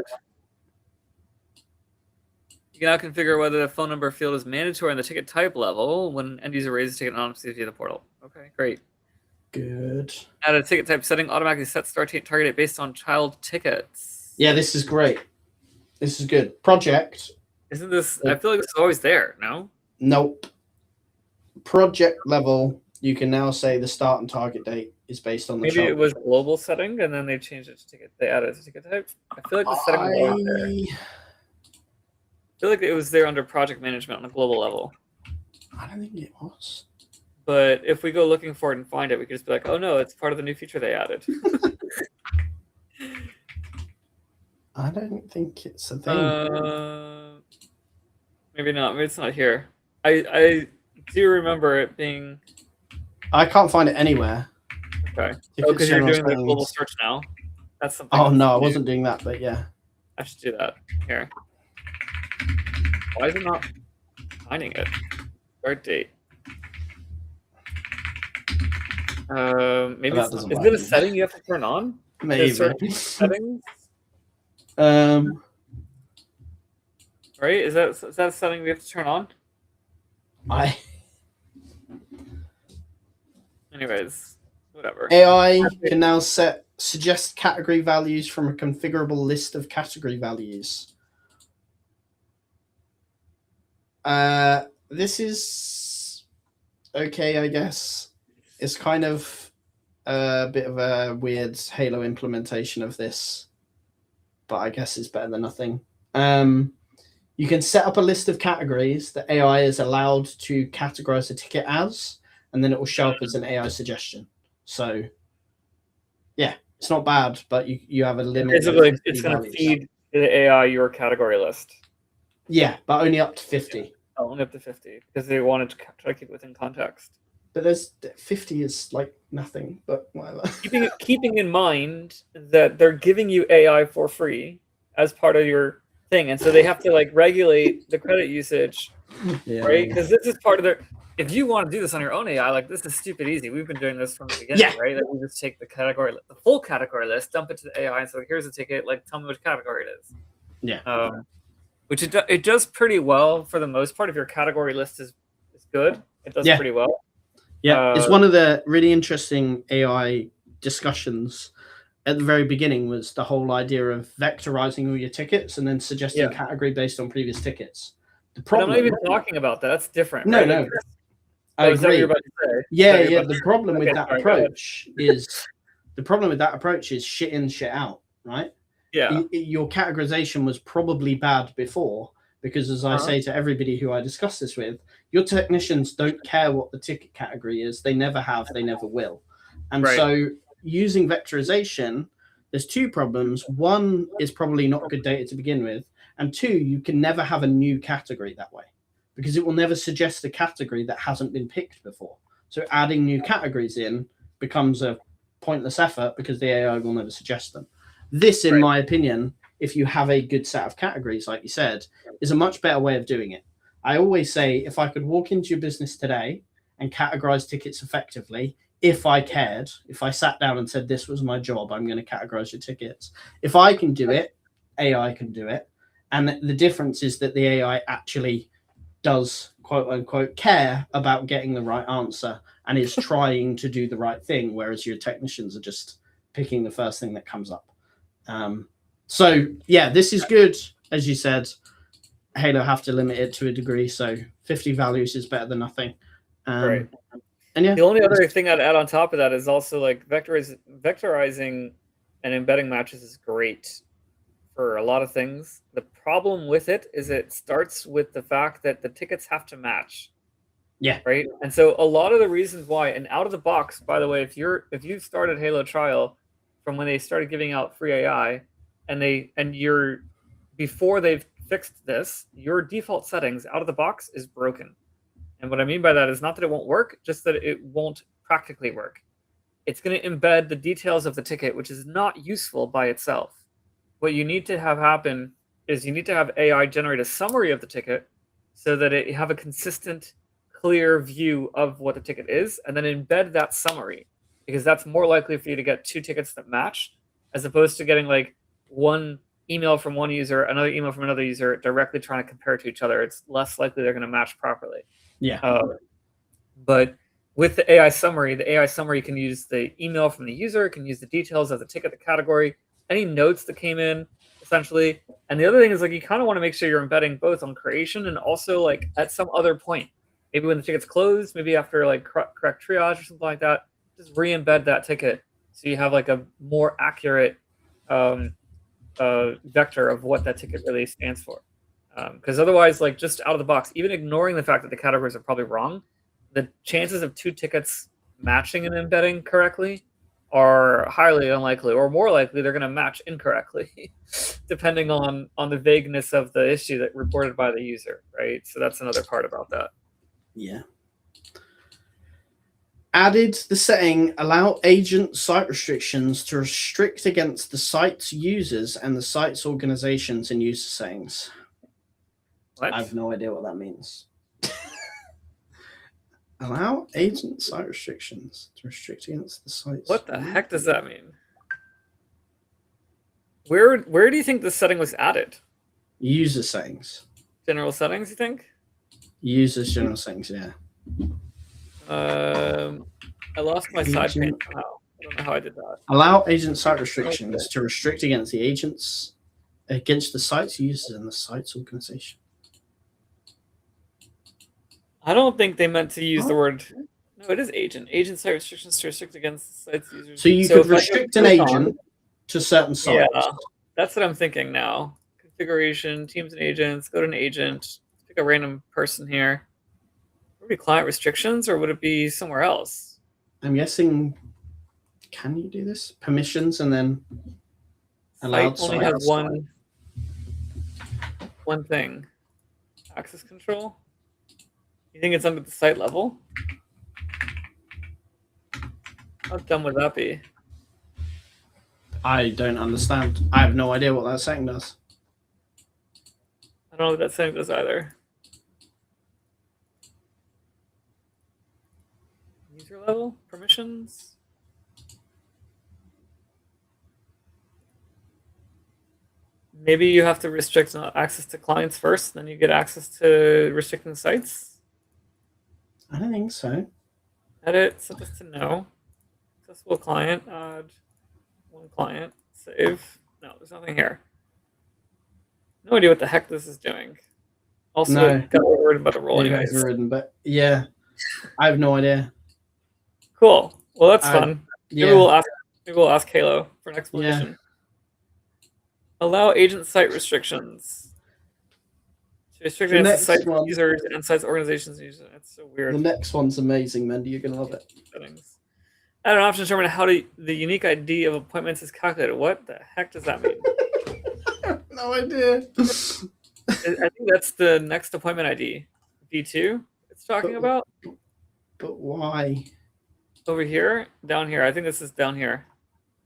can now configure whether the phone number field is mandatory on the ticket type level when end user raises ticket anonymously via the portal. Okay, great. Good. Add a ticket type setting, automatically set start target date based on child tickets. Yeah, this is great. This is good. Project. Isn't this? I feel like this is always there. No. Nope. Project level, you can now say the start and target date is based on the. Maybe it was global setting, and then they changed it to ticket. They added a ticket type. I feel like the setting was always there. I feel like it was there under project management on a global level. I don't think it was. But if we go looking for it and find it, we could just be like, oh no, it's part of the new feature they added. I don't think it's a thing. Maybe not. Maybe it's not here. I do remember it being. I can't find it anywhere. Okay. Oh, because you're doing the global search now. That's something. Oh no, I wasn't doing that, but yeah. I should do that here. Why is it not finding it? Start date. Maybe is it a setting you have to turn on? Maybe. Settings. Right? Is that a setting we have to turn on? Anyways, whatever. AI can now suggest category values from a configurable list of category values. This is okay, I guess. It's kind of a bit of a weird Halo implementation of this, but I guess it's better than nothing. You can set up a list of categories that AI is allowed to categorize a ticket as, and then it will show up as an AI suggestion. So, yeah, it's not bad, but you have a limit. It's going to feed the AI your category list. Yeah, but only up to 50. Oh, only up to 50, because they wanted to try to keep it within context. But there's 50 is like nothing, but whatever. Keeping in mind that they're giving you AI for free as part of your thing, and so they have to like regulate the credit usage, right? Because this is part of their. If you want to do this on your own AI, like this is stupid easy. We've been doing this from the beginning, right? Like we just take the full category list, dump it to the AI, and so here's a ticket. Like tell me which category it is. Yeah. Which it does pretty well for the most part. If your category list is good, it does pretty well. Yeah, it's one of the really interesting AI discussions at the very beginning was the whole idea of vectorizing all your tickets and then suggesting a category based on previous tickets. The problem, but I'm not even talking about that. That's different. No, right? no. I agree. Is that what you're about to say? Yeah. The problem with that approach is shit in, shit out, right? Yeah. Your categorization was probably bad before because, as I say to everybody who I discuss this with, your technicians don't care what the ticket category is. They never have. They never will. And so using vectorization, there's two problems. One is probably not good data to begin with. And two, you can never have a new category that way because it will never suggest a category that hasn't been picked before. So adding new categories in becomes a pointless effort because the AI will never suggest them. This, in my opinion, if you have a good set of categories, like you said, is a much better way of doing it. I always say, if I could walk into your business today and categorize tickets effectively, if I cared, if I sat down and said, this was my job, I'm going to categorize your tickets. If I can do it, AI can do it. And the difference is that the AI actually does, quote unquote, care about getting the right answer and is trying to do the right thing, whereas your technicians are just picking the first thing that comes up. So, yeah, this is good. As you said, Halo have to limit it to a degree, so 50 values is better than nothing. Right. And yeah, the only other thing I'd add on top of that is also like vectorizing and embedding matches is great for a lot of things. The problem with it is it starts with the fact that the tickets have to match. Yeah. Right. And so a lot of the reasons why, and out of the box, by the way, if you've started Halo trial from when they started giving out free AI, and you're before they've fixed this, your default settings out of the box is broken. And what I mean by that is not that it won't work, just that it won't practically work. It's going to embed the details of the ticket, which is not useful by itself. What you need to have happen is you need to have AI generate a summary of the ticket so that it have a consistent, clear view of what the ticket is, and then embed that summary, because that's more likely for you to get 2 tickets that match, as opposed to getting like one email from one user, another email from another user, directly trying to compare to each other. It's less likely they're going to match properly. Yeah. But with the AI summary can use the email from the user, can use the details of the ticket, the category, any notes that came in, essentially. And the other thing is, like, you kind of want to make sure you're embedding both on creation and also like at some other point. Maybe when the ticket's closed, maybe after like correct triage or something like that, just re-embed that ticket so you have like a more accurate vector of what that ticket really stands for. Because otherwise, like, just out of the box, even ignoring the fact that the categories are probably wrong, the chances of 2 tickets matching and embedding correctly are highly unlikely, or more likely they're going to match incorrectly, depending on the vagueness of the issue that reported by the user, right? So that's another part about that. Yeah. Added the setting, allow agent site restrictions to restrict against the site's users and the site's organizations and user settings. What? I have no idea what that means. Allow agent site restrictions to restrict against the site's... What the heck does that mean? Where do you think this setting was added? User settings. General settings, you think? Users general settings, yeah. I lost my side pane somehow. I don't know how I did that. Allow agent site restrictions to restrict against the agents, against the site's users and the site's organization. I don't think they meant to use the word. No, it is agent. Agent site restrictions to restrict against the site's users. So you could restrict an agent to certain sites. Yeah, that's what I'm thinking now. Configuration, teams and agents, go to an agent, pick a random person here. Would it be client restrictions or would it be somewhere else? I'm guessing, can you do this? Permissions and then allowed site only has one thing. Access control? You think it's under the site level? How dumb would that be? I don't understand. I have no idea what that setting does. I don't know what that setting does either. User level? Permissions? Maybe you have to restrict access to clients first, then you get access to restricting sites? I don't think so. Edit, set this to no. Accessible client, add one client, save. No, there's nothing here. No idea what the heck this is doing. Also, got worried about the role anyways. But yeah, I have no idea. Cool. Well, that's fun. Yeah. Maybe we'll ask Halo for an explanation. Yeah. Allow agent site restrictions. To restrict against site users and sites organizations. That's so weird. The next one's amazing, Mendy. You're gonna love it. Settings. Add an option to determine how the unique ID of appointments is calculated. What the heck does that mean? No idea. I think that's the next appointment ID. V2 it's talking about. But why? Over here? Down here. I think this is down here.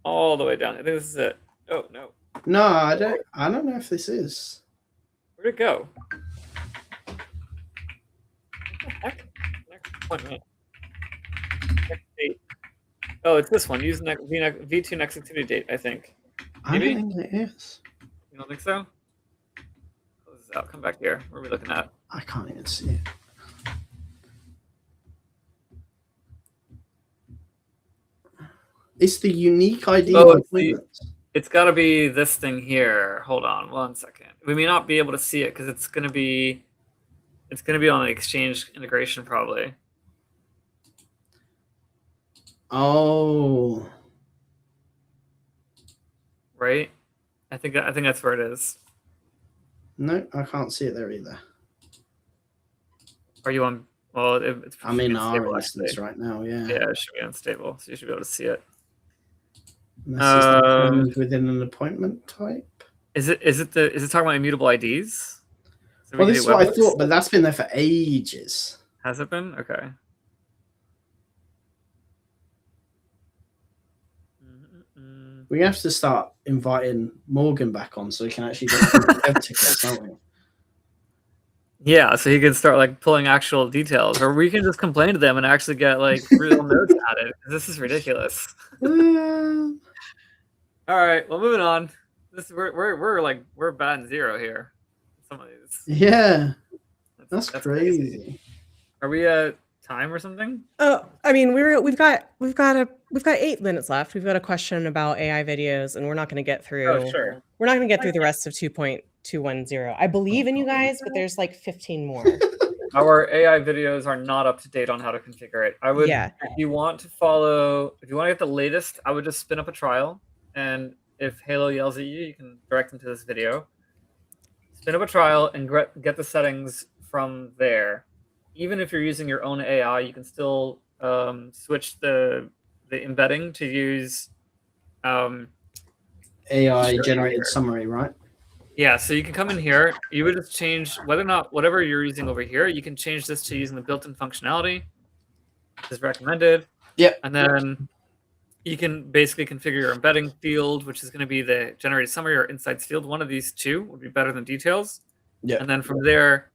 All the way down. I think this is it. Oh, no. No, I don't know if this is. Where'd it go? What the heck? Next appointment. Next date. Oh, it's this one. Use V2 next activity date, I think. Maybe? I don't think it is. You don't think so? Close this out. Come back here. What are we looking at? I can't even see it. It's the unique ID. Oh, it's got to be this thing here. Hold on 1 second. We may not be able to see it because it's going to be on the Exchange integration probably. Oh. Right? I think that's where it is. No, I can't see it there either. Are you on? Well, it's. I'm in our instance right now. Yeah. Yeah, it should be unstable, so you should be able to see it. This is within an appointment type. Is it talking about immutable IDs? So well, this is what I thought, but that's been there for ages. Has it been? Okay. We have to start inviting Morgan back on so we can actually get dev tickets, don't we? Yeah, so he can start like pulling actual details, or we can just complain to them and actually get like real notes added. This is ridiculous. All right, well, moving on. We're batting zero here. Some of these. Yeah, that's crazy. Are we at time or something? Oh, I mean, we've got 8 minutes left. We've got a question about AI videos, and we're not going to get through. Oh, sure. We're not going to get through the rest of 2.210. I believe in you guys, but there's like 15 more. Our AI videos are not up to date on how to configure it. I would, Yeah. if you want to get the latest, I would just spin up a trial, and if Halo yells at you, you can direct them to this video. Spin up a trial and get the settings from there. Even if you're using your own AI, you can still switch the embedding to use AI generated summary, right? Yeah, so you can come in here. You would just change whatever you're using over here. You can change this to using the built-in functionality, as recommended. Yep. And then you can basically configure your embedding field, which is going to be the generated summary or insights field. One of these two would be better than details. Yeah. And then from there,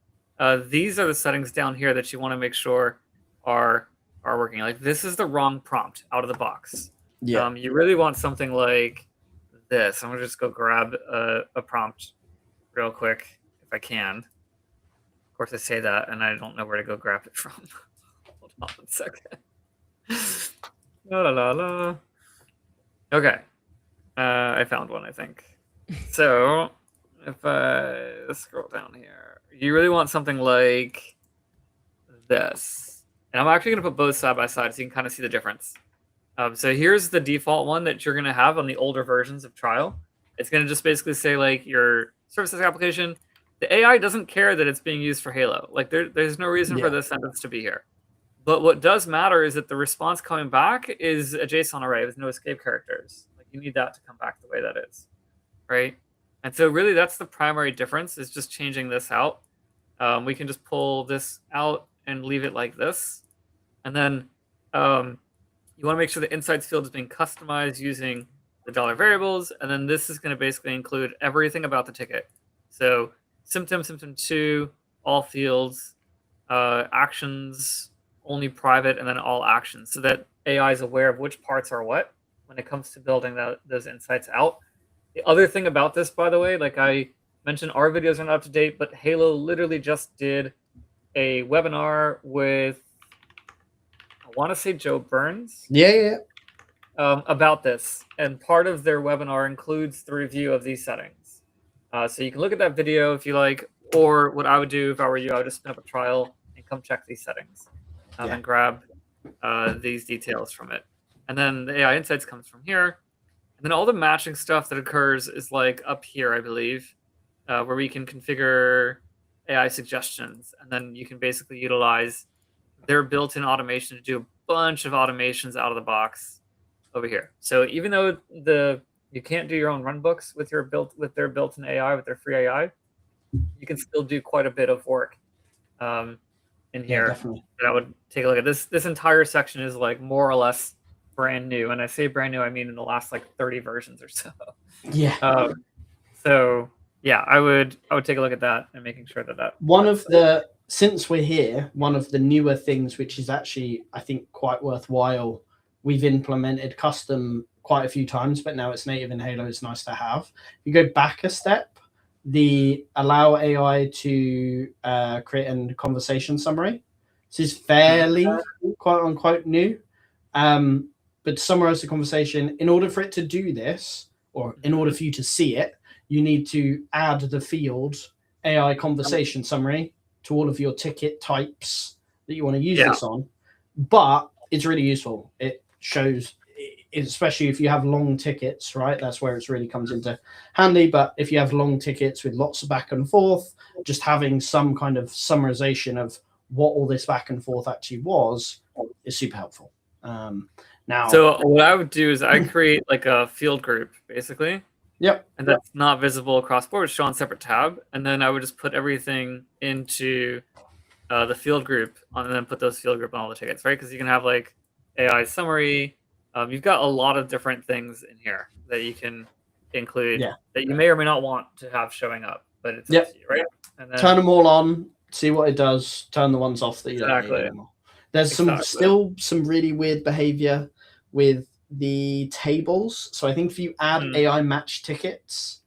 these are the settings down here that you want to make sure are working. Like this is the wrong prompt out of the box. Yeah. You really want something like this. I'm gonna just go grab a prompt real quick if I can. Of course, I say that, and I don't know where to go grab it from. Hold on 1 second. La la la la. Okay, I found one, I think. So if I scroll down here, you really want something like this, and I'm actually gonna put both side by side so you can kind of see the difference. So here's the default one that you're going to have on the older versions of trial. It's going to just basically say like your services application. The AI doesn't care that it's being used for Halo. Like there's no reason for this sentence to be here. But what does matter is that the response coming back is a JSON array with no escape characters. Like you need that to come back the way that is, right? And so really that's the primary difference, is just changing this out. We can just pull this out and leave it like this. And then you want to make sure the insights field is being customized using the dollar variables. And then this is going to basically include everything about the ticket. So symptom 2, all fields, actions, only private, and then all actions, so that AI is aware of which parts are what when it comes to building those insights out. The other thing about this, by the way, like I mentioned, our videos are not up to date, but Halo literally just did a webinar with, I want to say Joe Burns. Yeah. About this. And part of their webinar includes the review of these settings. So you can look at that video if you like, or what I would do if I were you, I would just spin up a trial and come check these settings and grab these details from it. And then the AI Insights comes from here. And then all the matching stuff that occurs is like up here, I believe, where we can configure AI suggestions. And then you can basically utilize their built-in automation to do a bunch of automations out of the box over here. So even though you can't do your own runbooks with their built-in AI, with their free AI, you can still do quite a bit of work in here. Definitely. And I would take a look at this. This entire section is like more or less brand new, and I say brand new, I mean in the last like 30 versions or so. Yeah. So yeah, I would take a look at that and making sure that since we're here, one of the newer things, which is actually, I think, quite worthwhile, we've implemented custom quite a few times, but now it's native in Halo. It's nice to have. You go back a step, the allow AI to create a conversation summary. This is fairly quote unquote new, but to summarize the conversation, in order for it to do this, or in order for you to see it, you need to add the field AI conversation summary to all of your ticket types that you want to use this on. But it's really useful. It shows, especially if you have long tickets, right? That's where it really comes into handy. But if you have long tickets with lots of back and forth, just having some kind of summarization of what all this back and forth actually was is super helpful. Now, so what I would do is I create like a field group, basically. Yep. And that's not visible across board. It's shown on a separate tab. And then I would just put everything into the field group and then put those field group on all the tickets, right? Because you can have like AI summary. You've got a lot of different things in here that you can include that you may or may not want to have showing up, but it's up to you, right? And then turn them all on, see what it does, turn the ones off that you don't need anymore. There's still some really weird behavior with the tables. So I think if you add AI match tickets,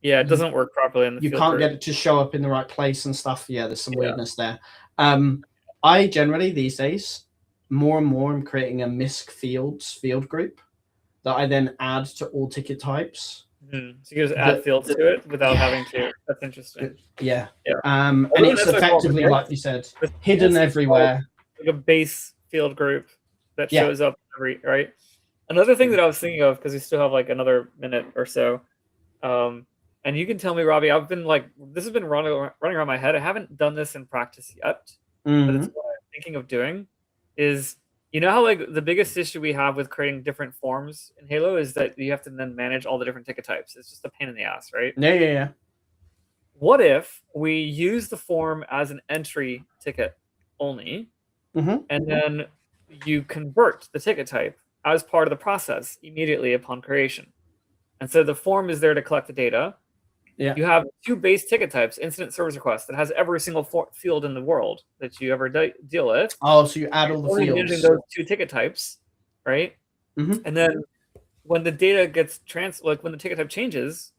it doesn't work properly in the you field can't group. get it to show up in the right place and stuff. Yeah, there's some weirdness there. I generally these days more and more I'm creating a MISC field group that I then add to all ticket types. So you just add fields to it without having to. That's interesting. Yeah. And it's effectively, like you said, hidden everywhere. Like a base field group that shows up right. Another thing that I was thinking of, because we still have like another minute or so, and you can tell me, Robbie, I've been like, this has been running around my head. I haven't done this in practice yet, but it's what I'm thinking of doing. Is, you know how like the biggest issue we have with creating different forms in Halo is that you have to then manage all the different ticket types. It's just a pain in the ass, right? Yeah. What if we use the form as an entry ticket only, and then you convert the ticket type as part of the process immediately upon creation? And so the form is there to collect the data. You have two base ticket types, incident service request, that has every single field in the world that you ever deal with. Oh, so you add all the fields. Managing those two ticket types, right? And then when the data gets when the ticket type changes,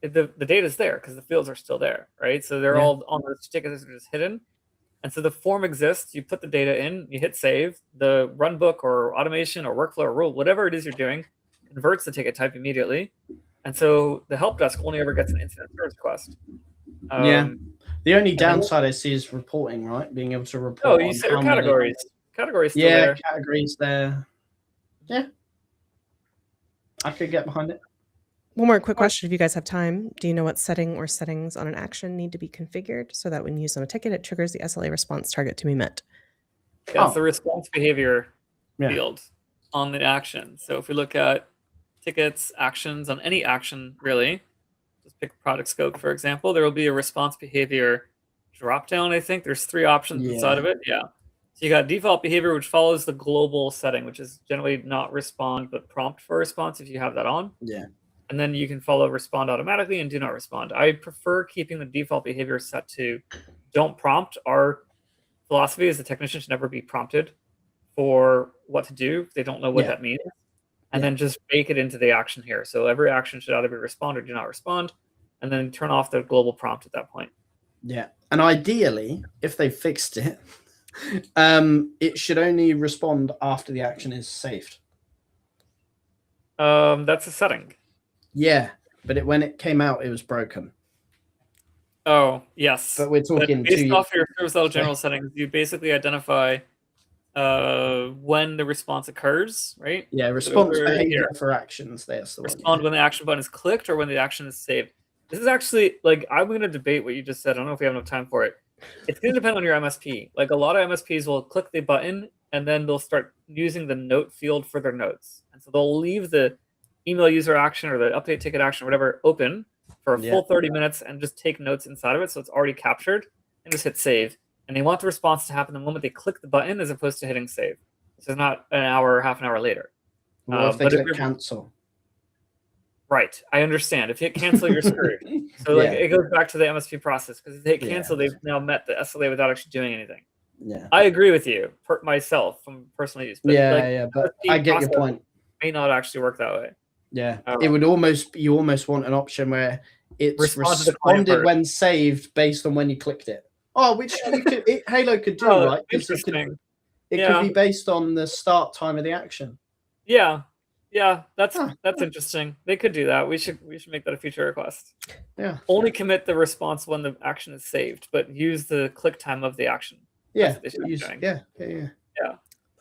the data is there because the fields are still there, right? So they're all on those tickets that are just hidden. And so the form exists. You put the data in, you hit save. The runbook or automation or workflow or rule, whatever it is you're doing, converts the ticket type immediately. And so the help desk only ever gets an incident service request. The only downside I see is reporting, right? Being able to report. Oh, you said categories. Categories still there. Categories there. Yeah. I could get behind it. One more quick question, if you guys have time. Do you know what setting or settings on an action need to be configured so that when used on a ticket, it triggers the SLA response target to be met? Yeah, it's the response behavior field on the action. So if we look at tickets, actions, on any action, really, just pick product scope, for example, there will be a response behavior drop down. I think there's 3 options inside of it. So you got default behavior, which follows the global setting, which is generally not respond, but prompt for response if you have that on. And then you can follow respond automatically and do not respond. I prefer keeping the default behavior set to don't prompt. Our philosophy is the technician should never be prompted for what to do. They don't know what that means. And then just bake it into the action here. So every action should either be respond or do not respond, and then turn off the global prompt at that point. Yeah. And ideally, if they fixed it, it should only respond after the action is saved. That's a setting. Yeah, but when it came out, it was broken. Oh, yes. But we're talking based off your service level general settings, you basically identify when the response occurs, right? Yeah, response behavior for actions. That's the respond when the action button is clicked or when the action is saved. This is actually, like, I'm going to debate what you just said. I don't know if we have enough time for it. It's going to depend on your MSP. Like, a lot of MSPs will click the button and then they'll start using the note field for their notes. And so they'll leave the email user action or the update ticket action or whatever open for a full 30 minutes and just take notes inside of it. So it's already captured and just hit save. And they want the response to happen the moment they click the button as opposed to hitting save. So it's not an hour or half an hour later. Well, if they click cancel. Right. I understand. If you hit cancel, you're screwed. So like it goes back to the MSP process, because if they hit cancel, they've now met the SLA without actually doing anything. Yeah. I agree with you myself from personal use. But but I get your point. May not actually work that way. Yeah. It would you almost want an option where it's responded when saved based on when you clicked it. Oh, which Halo could do, right? Interesting. It could be based on the start time of the action. Yeah. Yeah, that's interesting. They could do that. We should make that a feature request. Yeah. Only commit the response when the action is saved, but use the click time of the action. Yeah.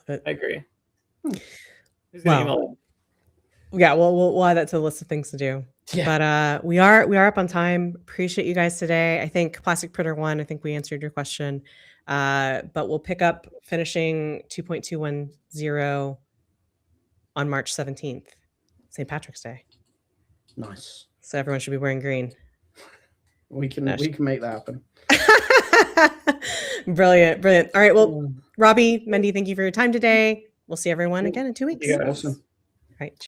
I agree. Well, we'll add that to the list of things to do. Yeah. But we are up on time. Appreciate you guys today. I think Plastic Printer 1, I think we answered your question. But we'll pick up finishing 2.210 on March 17th, St. Patrick's Day. Nice. So everyone should be wearing green. We can make that happen. Brilliant. All right. Well, Robbie, Mendy, thank you for your time today. We'll see everyone again in 2 weeks. Yeah. Awesome. All right.